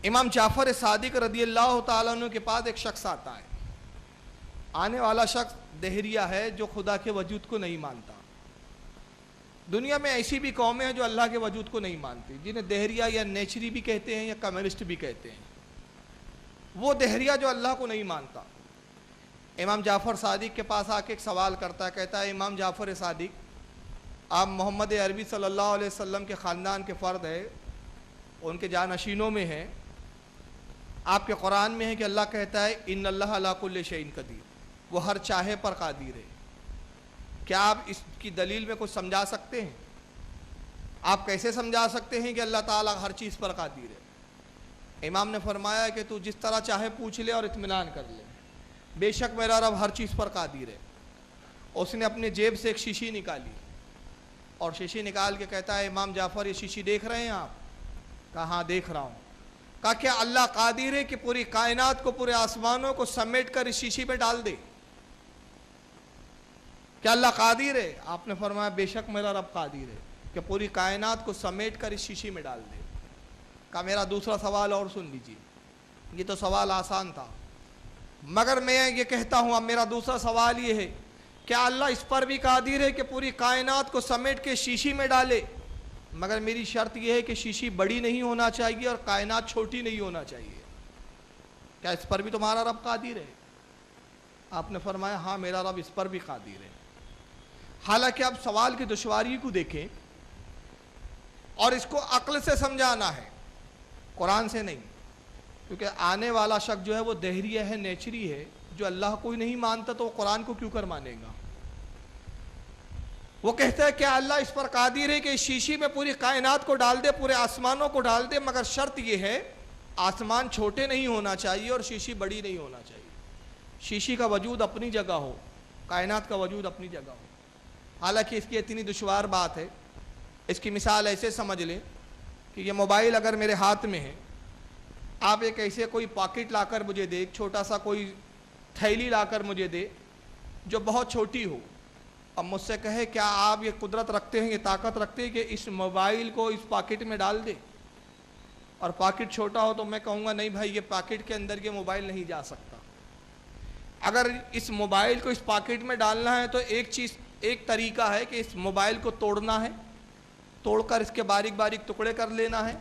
امام جعفر صادق رضی اللہ تعالیٰ عنہ کے پاس ایک شخص آتا ہے. آنے والا شخص دہریہ ہے جو خدا کے وجود کو نہیں مانتا. دنیا میں ایسی بھی قومیں ہیں جو اللہ کے وجود کو نہیں مانتی, جنہیں دہریہ یا نیچری بھی کہتے ہیں یا کمیونسٹ بھی کہتے ہیں. وہ دہریہ جو اللہ کو نہیں مانتا امام جعفر صادق کے پاس آ کے ایک سوال کرتا ہے. کہتا ہے امام جعفر صادق, آپ محمد عربی صلی اللہ علیہ وسلم کے خاندان کے فرد ہیں, ان کے جانشینوں میں ہیں. آپ کے قرآن میں ہے کہ اللہ کہتا ہے ان اللہ علی کل شیء قدیر, وہ ہر چاہے پر قادر ہے. کیا آپ اس کی دلیل میں کچھ سمجھا سکتے ہیں؟ آپ کیسے سمجھا سکتے ہیں کہ اللہ تعالیٰ ہر چیز پر قادر ہے؟ امام نے فرمایا کہ تو جس طرح چاہے پوچھ لے اور اطمینان کر لے, بے شک میرا رب ہر چیز پر قادر ہے. اس نے اپنے جیب سے ایک شیشی نکالی اور شیشی نکال کے کہتا ہے امام جعفر یہ شیشی دیکھ رہے ہیں آپ؟ کہا ہاں دیکھ رہا ہوں. کہا کیا اللہ قادر ہے کہ پوری کائنات کو, پورے آسمانوں کو سمیٹ کر اس شیشی میں ڈال دے؟ کیا اللہ قادر ہے؟ آپ نے فرمایا بے شک میرا رب قادر ہے کہ پوری کائنات کو سمیٹ کر اس شیشی میں ڈال دے. کہا میرا دوسرا سوال اور سن لیجیے, یہ تو سوال آسان تھا, مگر میں یہ کہتا ہوں اب میرا دوسرا سوال یہ ہے, کیا اللہ اس پر بھی قادر ہے کہ پوری کائنات کو سمیٹ کے شیشی میں ڈالے؟ مگر میری شرط یہ ہے کہ شیشی بڑی نہیں ہونا چاہیے اور کائنات چھوٹی نہیں ہونا چاہیے. کیا اس پر بھی تمہارا رب قادر ہے؟ آپ نے فرمایا ہاں میرا رب اس پر بھی قادر ہے. حالانکہ اب سوال کی دشواری کو دیکھیں اور اس کو عقل سے سمجھانا ہے, قرآن سے نہیں. کیونکہ آنے والا شخص جو ہے وہ دہریہ ہے, نیچری ہے, جو اللہ کو ہی نہیں مانتا تو وہ قرآن کو کیوں کر مانے گا؟ وہ کہتا ہے کہ اللہ اس پر قادر ہے کہ اس شیشی میں پوری کائنات کو ڈال دے, پورے آسمانوں کو ڈال دے, مگر شرط یہ ہے آسمان چھوٹے نہیں ہونا چاہیے اور شیشی بڑی نہیں ہونا چاہیے. شیشی کا وجود اپنی جگہ ہو, کائنات کا وجود اپنی جگہ ہو. حالانکہ اس کی اتنی دشوار بات ہے. اس کی مثال ایسے سمجھ لیں کہ یہ موبائل اگر میرے ہاتھ میں ہے, آپ ایک ایسے کوئی پاکٹ لا کر مجھے دے, ایک چھوٹا سا کوئی تھیلی لا کر مجھے دے جو بہت چھوٹی ہو, اب مجھ سے کہے کیا آپ یہ قدرت رکھتے ہیں, یہ طاقت رکھتے ہیں کہ اس موبائل کو اس پاکٹ میں ڈال دے, اور پاکٹ چھوٹا ہو, تو میں کہوں گا نہیں بھائی یہ پاکٹ کے اندر یہ موبائل نہیں جا سکتا. اگر اس موبائل کو اس پاکٹ میں ڈالنا ہے تو ایک طریقہ ہے کہ اس موبائل کو توڑنا ہے, توڑ کر اس کے باریک باریک ٹکڑے کر لینا ہے.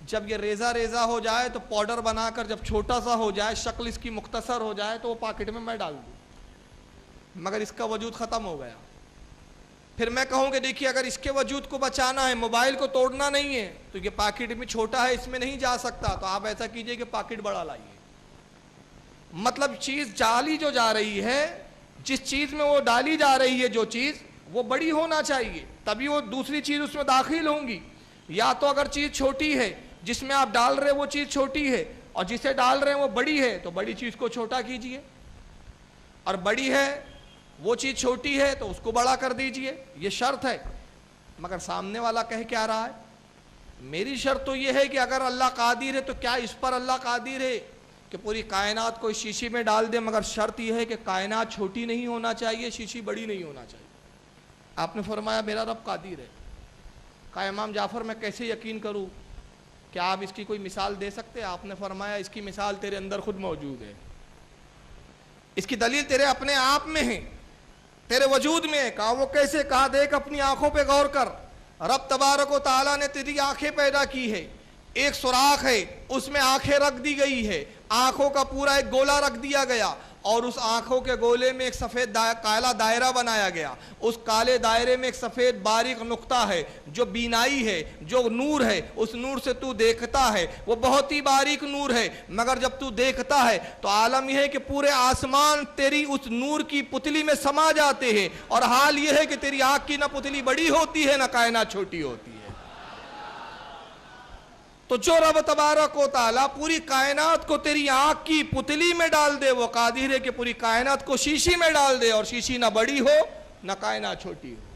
جب یہ ریزہ ریزہ ہو جائے تو پاؤڈر بنا کر جب چھوٹا سا ہو جائے, شکل اس کی مختصر ہو جائے, تو وہ پاکٹ میں ڈال دوں. مگر اس کا وجود ختم ہو گیا. پھر میں کہوں کہ دیکھیے اگر اس کے وجود کو بچانا ہے, موبائل کو توڑنا نہیں ہے, تو یہ پاکٹ میں چھوٹا ہے, اس میں نہیں جا سکتا, تو آپ ایسا کیجئے کہ پاکٹ بڑا لائیے. مطلب چیز جالی جو جا رہی ہے, جس چیز میں وہ ڈالی جا رہی ہے جو چیز, وہ بڑی ہونا چاہیے, تبھی وہ دوسری چیز اس میں داخل ہوں گی. یا تو اگر چیز چھوٹی ہے, جس میں آپ ڈال رہے وہ چیز چھوٹی ہے, اور جسے ڈال رہے ہیں وہ بڑی ہے, تو بڑی چیز کو چھوٹا کیجئے. اور بڑی ہے وہ چیز چھوٹی ہے تو اس کو بڑا کر دیجئے. یہ شرط ہے. مگر سامنے والا کہہ کیا رہا ہے, میری شرط تو یہ ہے کہ اگر اللہ قادر ہے تو کیا اس پر اللہ قادر ہے کہ پوری کائنات کو اس شیشی میں ڈال دے, مگر شرط یہ ہے کہ کائنات چھوٹی نہیں ہونا چاہیے, شیشی بڑی نہیں ہونا چاہیے. آپ نے فرمایا میرا رب قادر ہے. کہا امام جعفر میں کیسے یقین کروں, کیا آپ اس کی کوئی مثال دے سکتے؟ آپ نے فرمایا اس کی مثال تیرے اندر خود موجود ہے, اس کی دلیل تیرے اپنے آپ میں ہے, تیرے وجود میں ہے. کہا وہ کیسے؟ کہا دیکھ اپنی آنکھوں پہ غور کر, رب تبارک و تعالیٰ نے تیری آنکھیں پیدا کی ہے, ایک سوراخ ہے, اس میں آنکھیں رکھ دی گئی ہے, آنکھوں کا پورا ایک گولا رکھ دیا گیا, اور اس آنکھوں کے گولے میں ایک سفید کالا دائرہ بنایا گیا. اس کالے دائرے میں ایک سفید باریک نقطہ ہے جو بینائی ہے, جو نور ہے, اس نور سے تو دیکھتا ہے, وہ بہت ہی باریک نور ہے. مگر جب تو دیکھتا ہے تو عالم یہ ہے کہ پورے آسمان تیری اس نور کی پتلی میں سما جاتے ہیں, اور حال یہ ہے کہ تیری آنکھ کی نہ پتلی بڑی ہوتی ہے نہ کائنات چھوٹی ہوتی ہے. تو جو رب تبارک و تعالیٰ پوری کائنات کو تیری آنکھ کی پتلی میں ڈال دے, وہ قادر ہے کہ پوری کائنات کو شیشی میں ڈال دے, اور شیشی نہ بڑی ہو نہ کائنات چھوٹی ہو.